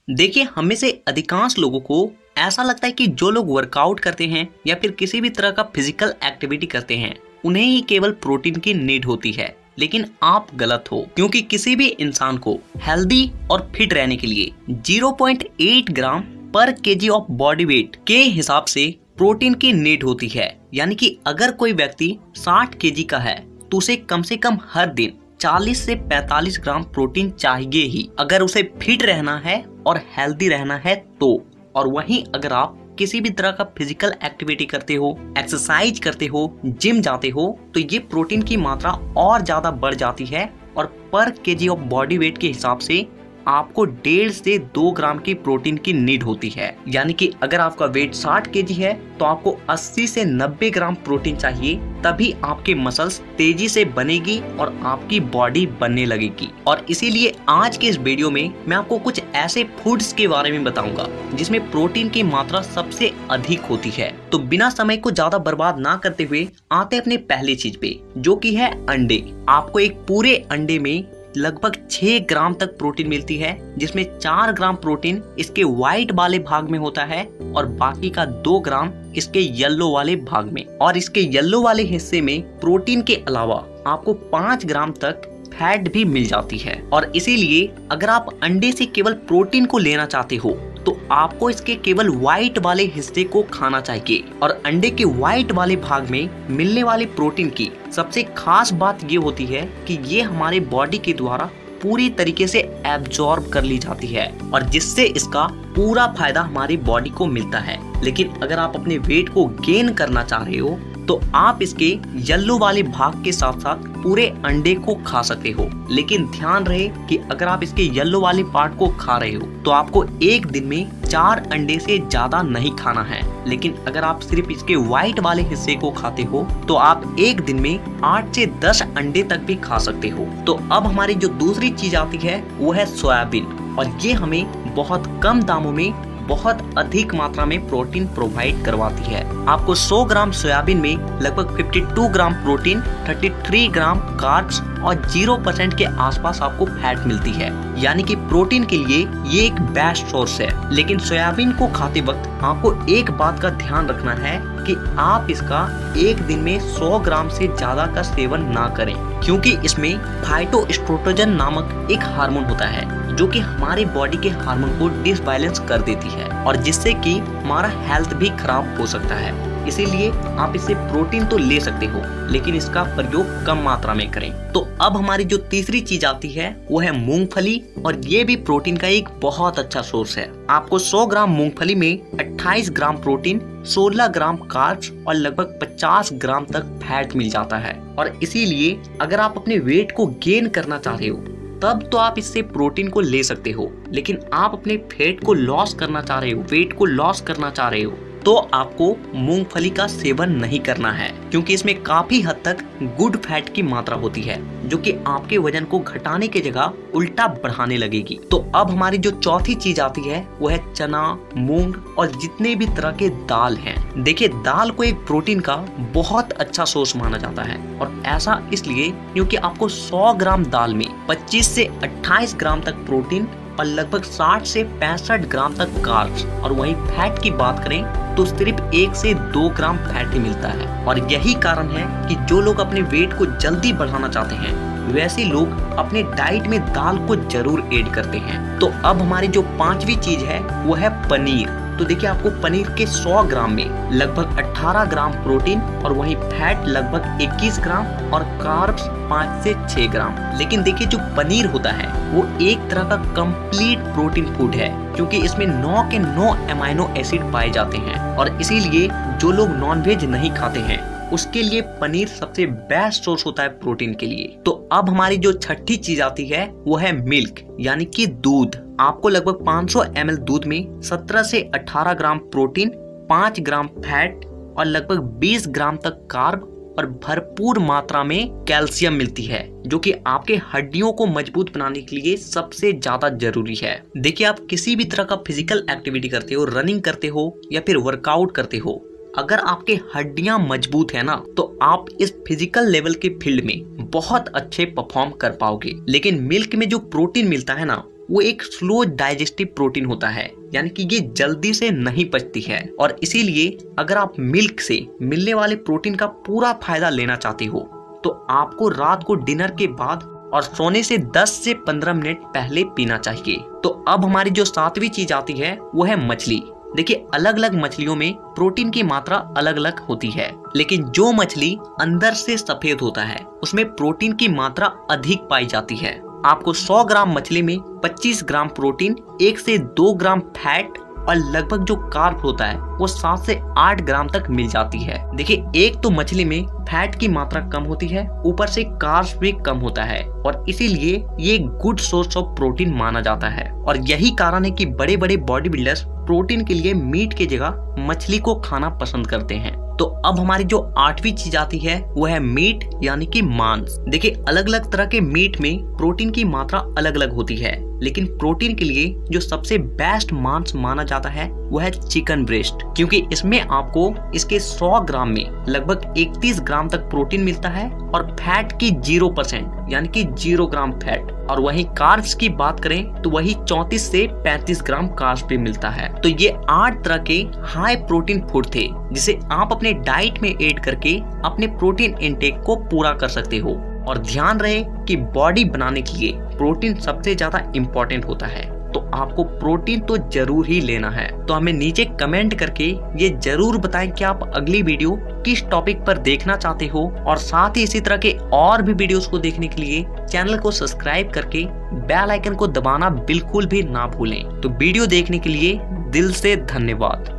देखिए, हमें से अधिकांश लोगों को ऐसा लगता है कि जो लोग वर्कआउट करते हैं या फिर किसी भी तरह का फिजिकल एक्टिविटी करते हैं उन्हें ही केवल प्रोटीन की नीड होती है। लेकिन आप गलत हो, क्योंकि किसी भी इंसान को हेल्दी और फिट रहने के लिए 0.8 ग्राम पर केजी ऑफ बॉडी वेट के हिसाब से प्रोटीन की नीड होती है। यानी कि अगर कोई व्यक्ति 60 केजी का है तो उसे कम से कम हर दिन 40 से 45 ग्राम प्रोटीन चाहिए ही, अगर उसे फिट रहना है और हेल्दी रहना है तो। और वहीं अगर आप किसी भी तरह का फिजिकल एक्टिविटी करते हो, एक्सरसाइज करते हो, जिम जाते हो, तो ये प्रोटीन की मात्रा और ज्यादा बढ़ जाती है और पर केजी ऑफ बॉडी वेट के हिसाब से आपको 1.5 से 2 ग्राम की प्रोटीन की नीड होती है। यानी कि अगर आपका वेट 60 केजी है तो आपको 80 से 90 ग्राम प्रोटीन चाहिए, तभी आपके मसल्स तेजी से बनेगी और आपकी बॉडी बनने लगेगी। और इसीलिए आज के इस वीडियो में मैं आपको कुछ ऐसे फूड्स के बारे में बताऊंगा जिसमें प्रोटीन की मात्रा सबसे अधिक होती है। तो बिना समय को ज्यादा बर्बाद ना करते हुए आते अपने पहली चीज पे, जो की है अंडे। आपको एक पूरे अंडे में लगभग 6 ग्राम तक प्रोटीन मिलती है, जिसमें 4 ग्राम प्रोटीन इसके व्हाइट वाले भाग में होता है और बाकी का 2 ग्राम इसके येलो वाले भाग में। और इसके येलो वाले हिस्से में प्रोटीन के अलावा आपको 5 ग्राम तक फैट भी मिल जाती है। और इसीलिए अगर आप अंडे से केवल प्रोटीन को लेना चाहते हो तो आपको इसके केवल व्हाइट वाले हिस्से को खाना चाहिए। और अंडे के व्हाइट वाले भाग में मिलने वाले प्रोटीन की सबसे खास बात ये होती है कि ये हमारे बॉडी के द्वारा पूरी तरीके से एब्जॉर्ब कर ली जाती है और जिससे इसका पूरा फायदा हमारी बॉडी को मिलता है। लेकिन अगर आप अपने वेट को गेन करना चाह रहे हो तो आप इसके येलो वाले भाग के साथ साथ पूरे अंडे को खा सकते हो। लेकिन ध्यान रहे कि अगर आप इसके येलो वाले पार्ट को खा रहे हो तो आपको एक दिन में 4 अंडे से ज्यादा नहीं खाना है। लेकिन अगर आप सिर्फ इसके व्हाइट वाले हिस्से को खाते हो तो आप एक दिन में 8 से 10 अंडे तक भी खा सकते हो। तो अब हमारी जो दूसरी चीज आती है वो है सोयाबीन, और ये हमें बहुत कम दामों में बहुत अधिक मात्रा में प्रोटीन प्रोवाइड करवाती है। आपको 100 ग्राम सोयाबीन में लगभग 52 ग्राम प्रोटीन, 33 ग्राम कार्ब्स और 0% के आसपास आपको फैट मिलती है। यानी कि प्रोटीन के लिए ये एक बेस्ट सोर्स है। लेकिन सोयाबीन को खाते वक्त आपको एक बात का ध्यान रखना है कि आप इसका एक दिन में 100 ग्राम से ज्यादा का सेवन ना करें, क्योंकि इसमें फाइटोएस्ट्रोजन नामक एक हार्मोन होता है जो कि हमारे बॉडी के हार्मोन को डिसबैलेंस कर देती है और जिससे कि हमारा हेल्थ भी खराब हो सकता है। इसीलिए आप इससे प्रोटीन तो ले सकते हो लेकिन इसका प्रयोग कम मात्रा में करें। तो अब हमारी जो तीसरी चीज आती है वो है मूंगफली, और ये भी प्रोटीन का एक बहुत अच्छा सोर्स है। आपको 100 ग्राम मूंगफली में 28 ग्राम प्रोटीन, 16 ग्राम कार्ब्स और लगभग 50 ग्राम तक फैट मिल जाता है। और इसीलिए अगर आप अपने वेट को गेन करना चाह रहे हो तब तो आप इससे प्रोटीन को ले सकते हो। लेकिन आप अपने फैट को लॉस करना चाह रहे हो, वेट को लॉस करना चाह रहे हो, तो आपको मूंगफली का सेवन नहीं करना है, क्योंकि इसमें काफी हद तक गुड फैट की मात्रा होती है जो कि आपके वजन को घटाने की जगह उल्टा बढ़ाने लगेगी। तो अब हमारी जो चौथी चीज आती है वो है चना, मूंग और जितने भी तरह के दाल हैं। देखिए, दाल को एक प्रोटीन का बहुत अच्छा सोर्स माना जाता है, और ऐसा इसलिए क्योंकि आपको 100 ग्राम दाल में 25 से 28 ग्राम तक प्रोटीन और लगभग 60 से 65 ग्राम तक कार्ब्स, और वहीं फैट की बात करें तो सिर्फ 1 से 2 ग्राम फैट ही मिलता है। और यही कारण है कि जो लोग अपने वेट को जल्दी बढ़ाना चाहते हैं वैसे लोग अपने डाइट में दाल को जरूर ऐड करते हैं। तो अब हमारी जो पांचवी चीज है वो है पनीर। तो देखिए, आपको पनीर के 100 ग्राम में लगभग 18 ग्राम प्रोटीन और वहीं फैट लगभग 21 ग्राम और कार्ब्स 5 से 6 ग्राम। लेकिन देखिए, जो पनीर होता है वो एक तरह का कंप्लीट प्रोटीन फूड है, क्योंकि इसमें 9 के 9 अमाइनो एसिड पाए जाते हैं। और इसीलिए जो लोग नॉनवेज नहीं खाते हैं उसके लिए पनीर सबसे बेस्ट सोर्स होता है प्रोटीन के लिए। तो अब हमारी जो छठी चीज आती है वो है मिल्क, यानी कि दूध। आपको लगभग 500 ml दूध में 17 से 18 ग्राम प्रोटीन, 5 ग्राम फैट और लगभग 20 ग्राम तक कार्ब और भरपूर मात्रा में कैल्शियम मिलती है, जो कि आपके हड्डियों को मजबूत बनाने के लिए सबसे ज्यादा जरूरी है। देखिए, आप किसी भी तरह का फिजिकल एक्टिविटी करते हो, रनिंग करते हो या फिर वर्कआउट करते हो, अगर आपके हड्डियां मजबूत है ना तो आप इस फिजिकल लेवल के फील्ड में बहुत अच्छे परफॉर्म कर पाओगे। लेकिन मिल्क में जो प्रोटीन मिलता है ना वो एक स्लो डाइजेस्टिव प्रोटीन होता है, यानी कि ये जल्दी से नहीं पचती है। और इसीलिए अगर आप मिल्क से मिलने वाले प्रोटीन का पूरा फायदा लेना चाहते हो तो आपको रात को डिनर के बाद और सोने से 10 से 15 मिनट पहले पीना चाहिए। तो अब हमारी जो 7वीं चीज आती है वो है मछली। देखिए, अलग अलग मछलियों में प्रोटीन की मात्रा अलग अलग होती है, लेकिन जो मछली अंदर से सफेद होता है उसमें प्रोटीन की मात्रा अधिक पाई जाती है। आपको 100 ग्राम मछली में 25 ग्राम प्रोटीन, 1 से 2 ग्राम फैट और लगभग जो कार्ब होता है वो 7 से 8 ग्राम तक मिल जाती है। देखिए, एक तो मछली में फैट की मात्रा कम होती है, ऊपर से कार्ब्स भी कम होता है और इसीलिए ये गुड सोर्स ऑफ प्रोटीन माना जाता है। और यही कारण है कि बड़े बड़े बॉडी बिल्डर्स प्रोटीन के लिए मीट की जगह मछली को खाना पसंद करते हैं। तो अब हमारी जो 8वीं चीज आती है वो है मीट, यानी कि मांस। देखिए, अलग अलग तरह के मीट में प्रोटीन की मात्रा अलग अलग होती है, लेकिन प्रोटीन के लिए जो सबसे बेस्ट मांस माना जाता है वो है चिकन ब्रेस्ट, क्योंकि इसमें आपको इसके 100 ग्राम में लगभग 31 ग्राम तक प्रोटीन मिलता है और फैट की 0% यानी कि 0 ग्राम फैट। और वहीं कार्ब्स की बात करें तो वही 34 से 35 ग्राम कार्ब्स भी मिलता है। तो ये 8 तरह के हाई प्रोटीन फूड थे जिसे आप अपने डाइट में ऐड करके अपने प्रोटीन इंटेक को पूरा कर सकते हो। और ध्यान रहे कि बॉडी बनाने के लिए प्रोटीन सबसे ज्यादा इम्पोर्टेंट होता है, तो आपको प्रोटीन तो जरूर ही लेना है। तो हमें नीचे कमेंट करके ये जरूर बताएं कि आप अगली वीडियो किस टॉपिक पर देखना चाहते हो, और साथ ही इसी तरह के और भी वीडियोस को देखने के लिए चैनल को सब्सक्राइब करके बेल आइकन को दबाना बिल्कुल भी ना भूलें। तो वीडियो देखने के लिए दिल से धन्यवाद।